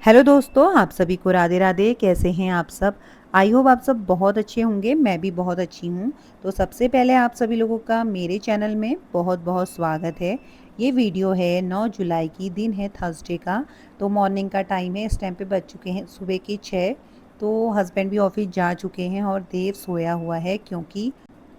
Hello दोस्तों, आप सभी को राधे राधे। कैसे हैं आप सब? आई होप आप सब बहुत अच्छे होंगे। मैं भी बहुत अच्छी हूँ। तो सबसे पहले आप सभी लोगों का मेरे चैनल में बहुत बहुत स्वागत है। ये वीडियो है 9 जुलाई की, दिन है थर्सडे का। तो मॉर्निंग का टाइम है। इस टाइम पे बज चुके हैं सुबह के 6। तो हस्बैंड भी ऑफिस जा चुके हैं और देव सोया हुआ है क्योंकि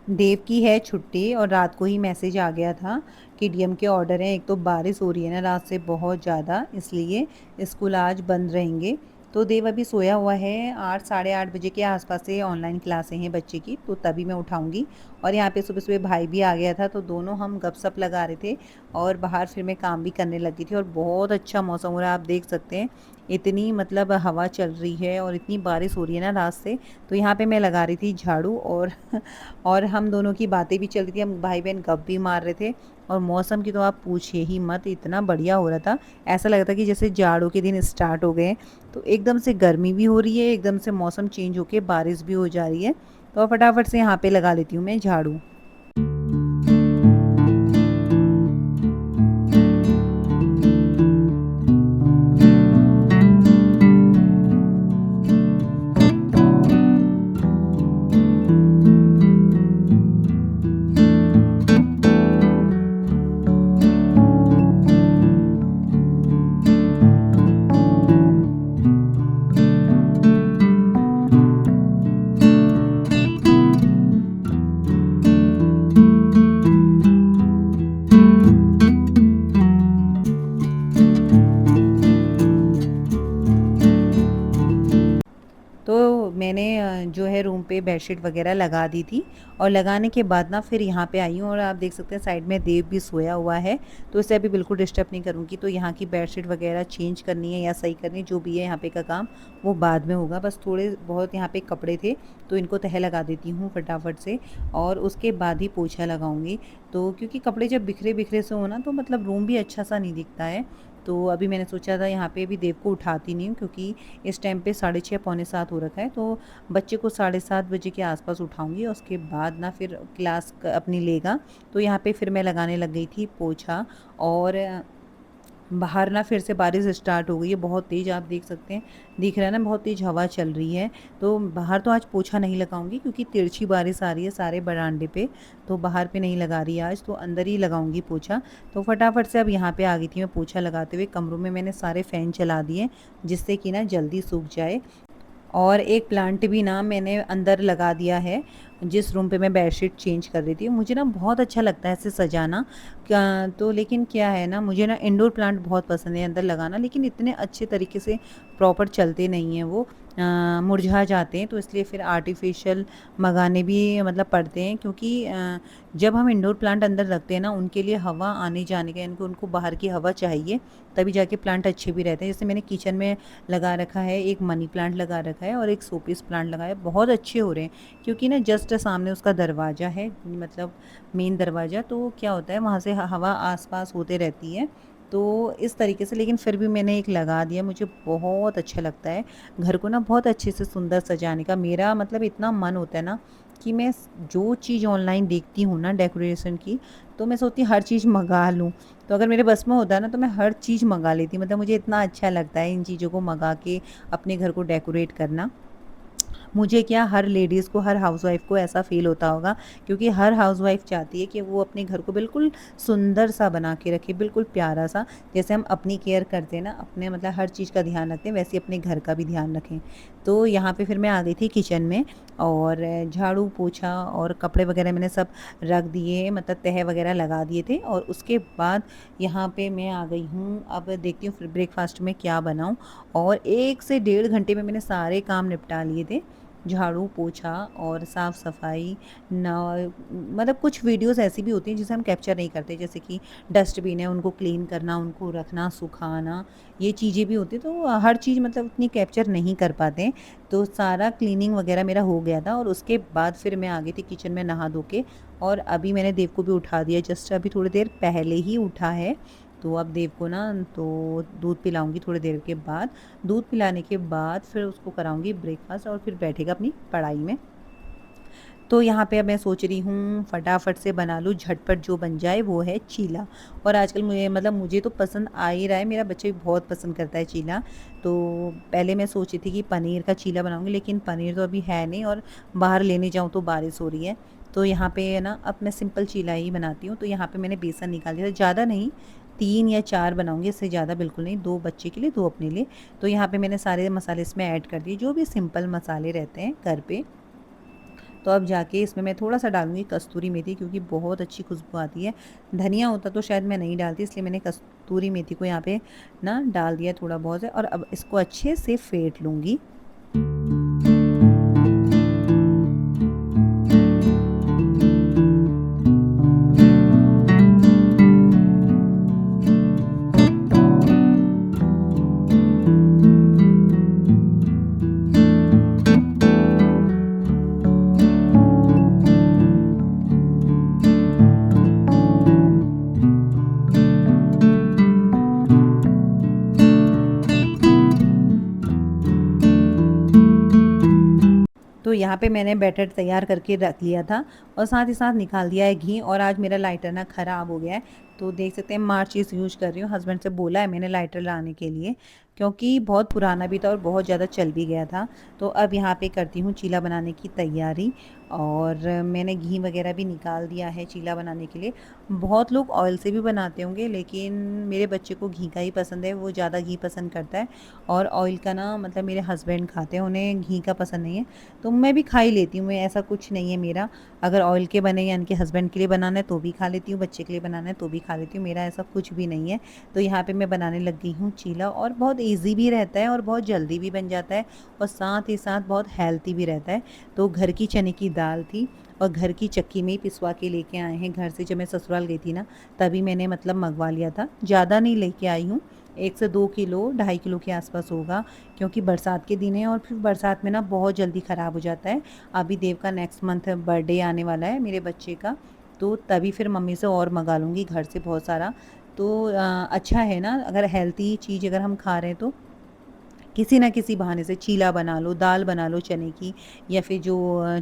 देव की है छुट्टी। और रात को ही मैसेज आ गया था कि डीएम के ऑर्डर हैं। एक तो बारिश हो रही है ना रात से बहुत ज़्यादा, इसलिए स्कूल आज बंद रहेंगे। तो देव अभी सोया हुआ है। 8 साढ़े 8 बजे के आसपास से ऑनलाइन क्लासें हैं बच्चे की, तो तभी मैं उठाऊंगी। और यहाँ पे सुबह सुबह भाई भी आ गया था, तो दोनों हम गपशप लगा रहे थे और बाहर फिर मैं काम भी करने लगी थी। और बहुत अच्छा मौसम हो रहा है, आप देख सकते हैं। इतनी मतलब हवा चल रही है और इतनी बारिश हो रही है ना रात से। तो यहाँ पे मैं लगा रही थी झाड़ू और हम दोनों की बातें भी चल रही थी। हम भाई बहन गप भी मार रहे थे। और मौसम की तो आप पूछिए ही मत, इतना बढ़िया हो रहा था। ऐसा लग रहा था कि जैसे जाड़ों के दिन स्टार्ट हो गए। तो एकदम से गर्मी भी हो रही है, एकदम से मौसम चेंज होके बारिश भी हो जा रही है। तो फटाफट से यहाँ पे लगा लेती हूँ मैं झाड़ू। तो मैंने जो है रूम पे बेडशीट वगैरह लगा दी थी। और लगाने के बाद ना फिर यहाँ पे आई हूँ और आप देख सकते हैं साइड में देव भी सोया हुआ है। तो इसे अभी बिल्कुल डिस्टर्ब नहीं करूँगी। तो यहाँ की बेडशीट वगैरह चेंज करनी है या सही करनी है, जो भी है यहाँ पे का काम वो बाद में होगा। बस थोड़े बहुत यहाँ पे कपड़े थे, तो इनको तह लगा देती हूँ फटाफट से। और उसके बाद ही पोछा लगाऊंगी। तो क्योंकि कपड़े जब बिखरे बिखरे से हो ना, तो मतलब रूम भी अच्छा सा नहीं दिखता है। तो अभी मैंने सोचा था यहाँ पे भी देव को उठाती नहीं हूँ, क्योंकि इस टाइम पे 6:30 पौने 7 हो रखा है। तो बच्चे को 7:30 बजे के आसपास उठाऊंगी और उसके बाद ना फिर क्लास अपनी लेगा। तो यहाँ पे फिर मैं लगाने लग गई थी पोछा। और बाहर ना फिर से बारिश स्टार्ट हो गई है बहुत तेज़, आप देख सकते हैं। दिख रहा है ना, बहुत तेज़ हवा चल रही है। तो बाहर तो आज पोछा नहीं लगाऊंगी, क्योंकि तिरछी बारिश आ रही है सारे बरामदे पे। तो बाहर पे नहीं लगा रही आज, तो अंदर ही लगाऊंगी पोछा। तो फटाफट से अब यहाँ पे आ गई थी मैं पोछा लगाते हुए। कमरों में मैंने सारे फ़ैन चला दिए, जिससे कि ना जल्दी सूख जाए। और एक प्लांट भी ना मैंने अंदर लगा दिया है, जिस रूम पे मैं बेडशीट चेंज कर रही थी। मुझे ना बहुत अच्छा लगता है इसे सजाना। क्या तो लेकिन क्या है ना, मुझे ना इंडोर प्लांट बहुत पसंद है अंदर लगाना, लेकिन इतने अच्छे तरीके से प्रॉपर चलते नहीं हैं वो। मुरझा जाते हैं। तो इसलिए फिर आर्टिफिशियल मंगाने भी मतलब पड़ते हैं, क्योंकि जब हम इंडोर प्लांट अंदर रखते हैं ना, उनके लिए हवा आने जाने का, यानी कि उनको बाहर की हवा चाहिए, तभी जाके प्लांट अच्छे भी रहते हैं। जैसे मैंने किचन में लगा रखा है, एक मनी प्लांट लगा रखा है और एक शोपीस प्लांट लगाया, बहुत अच्छे हो रहे हैं। क्योंकि ना जस्ट सामने उसका दरवाज़ा है, मतलब मेन दरवाज़ा। तो क्या होता है, वहाँ से हवा आसपास होते रहती है। तो इस तरीके से, लेकिन फिर भी मैंने एक लगा दिया। मुझे बहुत अच्छा लगता है घर को ना बहुत अच्छे से सुंदर सजाने का। मेरा मतलब इतना मन होता है ना कि मैं जो चीज़ ऑनलाइन देखती हूँ ना डेकोरेशन की, तो मैं सोचती हर चीज़ मंगा लूँ। तो अगर मेरे बस में होता है ना, तो मैं हर चीज़ मंगा लेती। मतलब मुझे इतना अच्छा लगता है इन चीज़ों को मंगा के अपने घर को डेकोरेट करना। मुझे क्या, हर लेडीज़ को, हर हाउसवाइफ़ को ऐसा फ़ील होता होगा, क्योंकि हर हाउसवाइफ़ चाहती है कि वो अपने घर को बिल्कुल सुंदर सा बना के रखे, बिल्कुल प्यारा सा। जैसे हम अपनी केयर करते हैं ना, अपने मतलब हर चीज़ का ध्यान रखते हैं, वैसे ही अपने घर का भी ध्यान रखें। तो यहाँ पे फिर मैं आ गई थी किचन में। और झाड़ू पोछा और कपड़े वगैरह मैंने सब रख दिए, मतलब तह वगैरह लगा दिए थे। और उसके बाद यहाँ पे मैं आ गई हूँ। अब देखती हूँ फिर ब्रेकफास्ट में क्या बनाऊँ। और 1 से डेढ़ घंटे में मैंने सारे काम निपटा लिए थे। झाड़ू पोछा और साफ़ सफाई ना, मतलब कुछ वीडियोस ऐसी भी होती हैं जिसे हम कैप्चर नहीं करते, जैसे कि डस्टबिन है उनको क्लीन करना, उनको रखना, सुखाना, ये चीज़ें भी होती हैं। तो हर चीज़ मतलब उतनी कैप्चर नहीं कर पाते हैं। तो सारा क्लीनिंग वगैरह मेरा हो गया था। और उसके बाद फिर मैं आ गई थी किचन में नहा धो के। और अभी मैंने देव को भी उठा दिया, जस्ट अभी थोड़ी देर पहले ही उठा है। तो अब देव को ना तो दूध पिलाऊंगी थोड़ी देर के बाद। दूध पिलाने के बाद फिर उसको कराऊंगी ब्रेकफास्ट और फिर बैठेगा अपनी पढ़ाई में। तो यहाँ पे अब मैं सोच रही हूँ फटाफट से बना लूँ, झटपट जो बन जाए वो है चीला। और आजकल मुझे तो पसंद आ ही रहा है, मेरा बच्चा भी बहुत पसंद करता है चीला। तो पहले मैं सोची थी कि पनीर का चीला बनाऊँगी, लेकिन पनीर तो अभी है नहीं और बाहर लेने जाऊँ तो बारिश हो रही है। तो यहाँ पे ना अब मैं सिंपल चीला ही बनाती हूँ। तो यहाँ पे मैंने बेसन निकाल दिया था, ज़्यादा नहीं, 3 या 4 बनाऊँगी, इससे ज़्यादा बिल्कुल नहीं, 2 बच्चे के लिए 2 अपने लिए। तो यहाँ पे मैंने सारे मसाले इसमें ऐड कर दिए, जो भी सिंपल मसाले रहते हैं घर पे। तो अब जाके इसमें मैं थोड़ा-सा डालूँगी कस्तूरी मेथी, क्योंकि बहुत अच्छी खुशबू आती है। धनिया होता तो शायद मैं नहीं डालती, इसलिए मैंने कस्तूरी मेथी को यहाँ पे ना डाल दिया थोड़ा बहुत है, और अब इसको अच्छे से फेंट लूँगी। तो यहाँ पे मैंने बैटर तैयार करके रख लिया था और साथ ही साथ निकाल दिया है घी। और आज मेरा लाइटर ना ख़राब हो गया है, तो देख सकते हैं माचिस यूज़ कर रही हूँ। हस्बैंड से बोला है मैंने लाइटर लाने के लिए, क्योंकि बहुत पुराना भी था और बहुत ज़्यादा चल भी गया था। तो अब यहाँ पे करती हूँ चीला बनाने की तैयारी, और मैंने घी वगैरह भी निकाल दिया है चीला बनाने के लिए। बहुत लोग ऑयल से भी बनाते होंगे, लेकिन मेरे बच्चे को घी का ही पसंद है, वो ज़्यादा घी पसंद करता है। और ऑयल का ना मतलब मेरे हस्बैंड खाते हैं, उन्हें घी का पसंद नहीं है। तो मैं भी खा ही लेती हूँ, मैं ऐसा कुछ नहीं है मेरा। अगर ऑयल के बने यानी कि हस्बैंड के लिए बनाना है तो भी खा लेती हूँ, बच्चे के लिए बनाना है तो भी खा लेती हूँ, मेरा ऐसा कुछ भी नहीं है। तो यहाँ पे मैं बनाने लग गई हूँ चीला, और बहुत ईज़ी भी रहता है और बहुत जल्दी भी बन जाता है, और साथ ही साथ बहुत हेल्थी भी रहता है। तो घर की चने की दाल थी और घर की चक्की में ही पिसवा के लेके आए हैं घर से। जब मैं ससुराल गई थी ना, तभी मैंने मतलब मंगवा लिया था, ज़्यादा नहीं लेके आई हूँ, 1 से 2 किलो, 2.5 किलो के आसपास होगा, क्योंकि बरसात के दिन है और फिर बरसात में ना बहुत जल्दी ख़राब हो जाता है। अभी देव का नेक्स्ट मंथ बर्थडे आने वाला है मेरे बच्चे का, तो तभी फिर मम्मी से और मंगा लूँगी घर से बहुत सारा। तो अच्छा है ना, अगर हेल्थी चीज़ अगर हम खा रहे हैं तो किसी ना किसी बहाने से चीला बना लो, दाल बना लो चने की, या फिर जो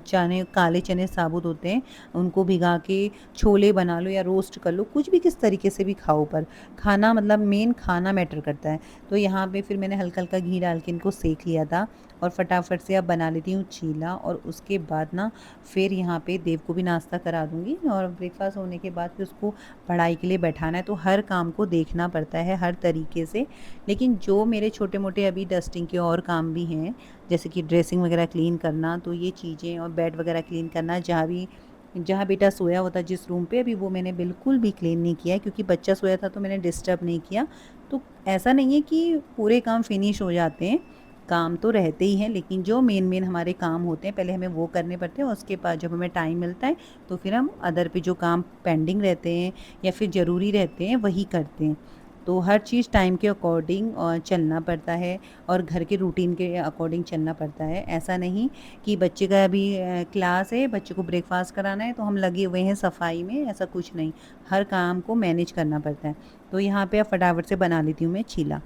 चने, काले चने साबुत होते हैं, उनको भिगा के छोले बना लो या रोस्ट कर लो, कुछ भी किस तरीके से भी खाओ, पर खाना मतलब मेन खाना मैटर करता है। तो यहाँ पे फिर मैंने हल्का-हल्का घी डाल के इनको सेंक लिया था, और फटाफट से अब बना लेती हूँ चीला, और उसके बाद ना फिर यहाँ पे देव को भी नाश्ता करा दूँगी, और ब्रेकफ़ास्ट होने के बाद फिर उसको पढ़ाई के लिए बैठाना है। तो हर काम को देखना पड़ता है हर तरीके से। लेकिन जो मेरे छोटे-मोटे अभी डस्टिंग के और काम भी हैं, जैसे कि ड्रेसिंग वगैरह क्लीन करना, तो ये चीज़ें, और बेड वगैरह क्लीन करना, जहाँ बेटा सोया हुआ था जिस रूम पे, अभी वो मैंने बिल्कुल भी क्लीन नहीं किया है, क्योंकि बच्चा सोया था तो मैंने डिस्टर्ब नहीं किया। तो ऐसा नहीं है कि पूरे काम फिनिश हो जाते हैं, काम तो रहते ही हैं, लेकिन जो मेन-मेन हमारे काम होते हैं पहले हमें वो करने पड़ते हैं, और उसके बाद जब हमें टाइम मिलता है तो फिर हम अदर पे जो काम पेंडिंग रहते हैं या फिर ज़रूरी रहते हैं वही करते हैं। तो हर चीज़ टाइम के अकॉर्डिंग चलना पड़ता है, और घर के रूटीन के अकॉर्डिंग चलना पड़ता है। ऐसा नहीं कि बच्चे का अभी क्लास है, बच्चे को ब्रेकफ़ास्ट कराना है तो हम लगे हुए हैं सफाई में, ऐसा कुछ नहीं। हर काम को मैनेज करना पड़ता है। तो यहाँ पे अब फटाफट से बना लेती हूँ मैं चीला।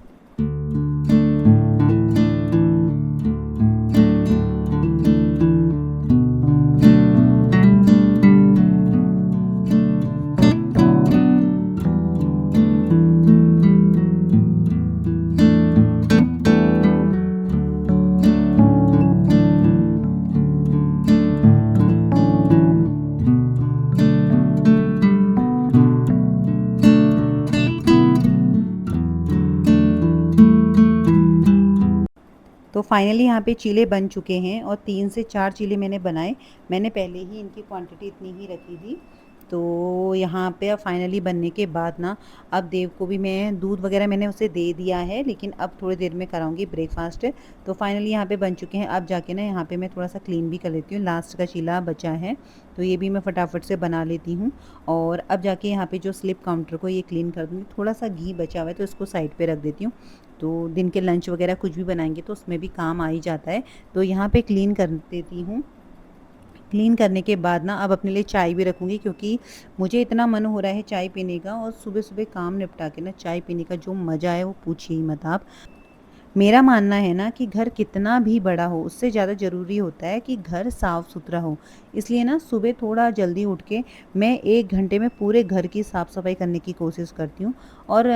तो फाइनली यहाँ पे चीले बन चुके हैं, और 3 से 4 चीले मैंने बनाए। मैंने पहले ही इनकी क्वांटिटी इतनी ही रखी थी। तो यहाँ पे अब फाइनली बनने के बाद ना, अब देव को भी मैं दूध वगैरह मैंने उसे दे दिया है, लेकिन अब थोड़ी देर में कराऊंगी ब्रेकफास्ट। तो फाइनली यहाँ पे बन चुके हैं। अब जाके ना यहाँ पे मैं थोड़ा सा क्लीन भी कर लेती हूँ, लास्ट का चीला बचा है तो ये भी मैं फटाफट से बना लेती हूँ। और अब जाके यहाँ पे जो स्लिप काउंटर को ये क्लीन कर दूँगी। थोड़ा सा घी बचा हुआ है तो इसको साइड पे रख देती हूँ। तो दिन के लंच वगैरह कुछ भी बनाएंगे तो उसमें भी काम आ ही जाता है। तो यहाँ पे क्लीन कर देती हूँ। क्लीन करने के बाद ना अब अपने लिए चाय भी रखूँगी, क्योंकि मुझे इतना मन हो रहा है चाय पीने का, और सुबह-सुबह काम निपटा के ना चाय पीने का जो मज़ा है वो पूछिए ही मत आप। मेरा मानना है ना कि घर कितना भी बड़ा हो, उससे ज़्यादा ज़रूरी होता है कि घर साफ़-सुथरा हो। इसलिए ना सुबह थोड़ा जल्दी उठ के मैं 1 घंटे में पूरे घर की साफ़-सफ़ाई करने की कोशिश करती हूँ। और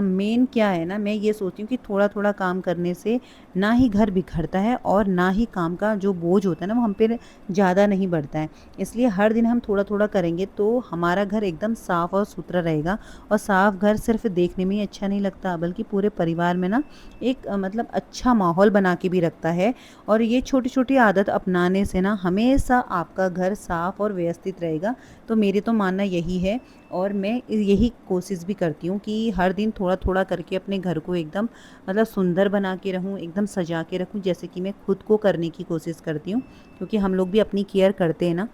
मेन क्या है ना, मैं ये सोचती हूँ कि थोड़ा-थोड़ा काम करने से ना ही घर बिखरता है और ना ही काम का जो बोझ होता है ना, वो हम पे ज़्यादा नहीं बढ़ता है। इसलिए हर दिन हम थोड़ा-थोड़ा करेंगे तो हमारा घर एकदम साफ़ और सुथरा रहेगा। और साफ़ घर सिर्फ़ देखने में ही अच्छा नहीं लगता, बल्कि पूरे परिवार में ना एक मतलब अच्छा माहौल बना के भी रखता है। और ये छोटी-छोटी आदत अपनाने से ना हमेशा आपका घर साफ़ और व्यवस्थित रहेगा। तो मेरी तो मानना यही है और मैं यही कोशिश भी करती हूँ कि हर दिन थोड़ा-थोड़ा करके अपने घर को एकदम मतलब सुंदर बना के रहूँ, एकदम सजा के रखूँ, जैसे कि मैं खुद को करने की कोशिश करती हूँ। क्योंकि हम लोग भी अपनी केयर करते हैं ना।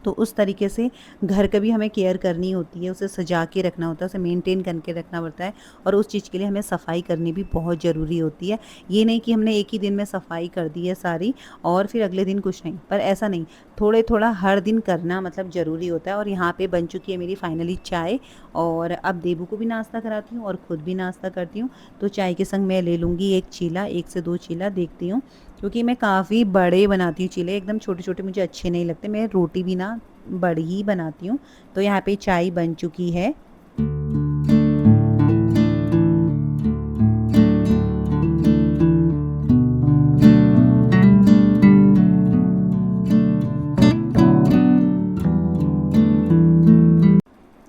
तो उस तरीके से घर का भी हमें केयर करनी होती है, उसे सजा के रखना होता है, उसे मेंटेन करके रखना पड़ता है। और उस चीज़ के लिए हमें सफाई करनी भी बहुत ज़रूरी होती है। ये नहीं कि हमने एक ही दिन में सफाई कर दी है सारी और फिर अगले दिन कुछ नहीं, पर ऐसा नहीं, थोड़े-थोड़ा हर दिन करना मतलब ज़रूरी होता है। और यहाँ पे बन चुकी है मेरी फाइनली चाय और अब देबू को भी नाश्ता कराती हूँ और खुद भी नाश्ता करती हूँ। तो चाय के संग मैं ले लूँगी 1 चीला, 1 से 2 चीला देखती हूँ, क्योंकि मैं काफ़ी बड़े बनाती हूँ चीले, एकदम छोटे-छोटे मुझे अच्छे नहीं लगते। मैं रोटी भी ना बड़ी ही बनाती हूँ। तो यहाँ पे चाय बन चुकी है।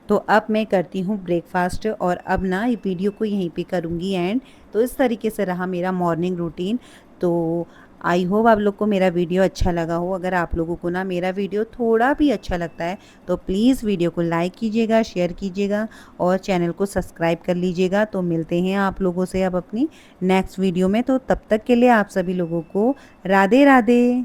तो अब मैं करती हूँ ब्रेकफ़ास्ट और अब ना ये वीडियो को यहीं पे करूँगी एंड। तो इस तरीके से रहा मेरा मॉर्निंग रूटीन। तो आई होप आप लोग को मेरा वीडियो अच्छा लगा हो। अगर आप लोगों को ना मेरा वीडियो थोड़ा भी अच्छा लगता है तो प्लीज़ वीडियो को लाइक कीजिएगा, शेयर कीजिएगा और चैनल को सब्सक्राइब कर लीजिएगा। तो मिलते हैं आप लोगों से अब अपनी नेक्स्ट वीडियो में। तो तब तक के लिए आप सभी लोगों को राधे राधे।